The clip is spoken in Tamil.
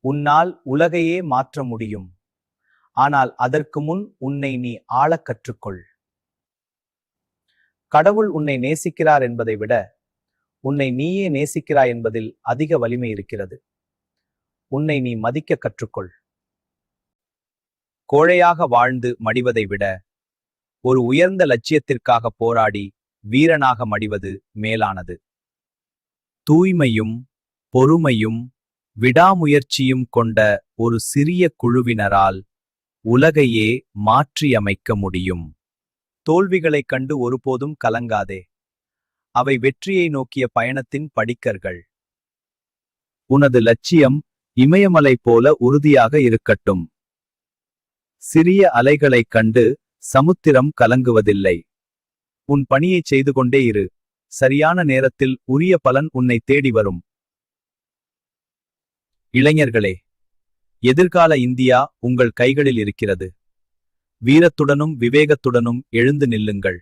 உன்னால் உலகையே மாற்ற முடியும். ஆனால் அதற்கு முன் உன்னை நீ ஆளக் கற்றுக்கொள். கடவுள் உன்னை நேசிக்கிறார் என்பதை விட உன்னை நீயே நேசிக்கிறாய் என்பதில் அதிக வலிமை இருக்கிறது. உன்னை நீ மதிக்க கற்றுக்கொள். கோழையாக வாழ்ந்து மடிவதை விட ஒரு உயர்ந்த லட்சியத்திற்காக போராடி வீரனாக மடிவது மேலானது. தூய்மையும் பொறுமையும் விடாமுயற்சியும் கொண்ட ஒரு சிறிய குழுவினரால் உலகையே மாற்றியமைக்க முடியும். தோல்விகளைக் கண்டு ஒருபோதும் கலங்காதே. அவை வெற்றியை நோக்கிய பயணத்தின் படிக்கற்கள். உனது லட்சியம் இமயமலை போல உறுதியாக இருக்கட்டும். சிறிய அலைகளைக் கண்டு சமுத்திரம் கலங்குவதில்லை. உன் பணியைச் செய்து கொண்டே இரு. சரியான நேரத்தில் உரிய பலன் உன்னை தேடி வரும். இளைஞர்களே, எதிர்கால இந்தியா உங்கள் கைகளில் இருக்கிறது. வீரத்துடனும் விவேகத்துடனும் எழுந்து நில்லுங்கள்.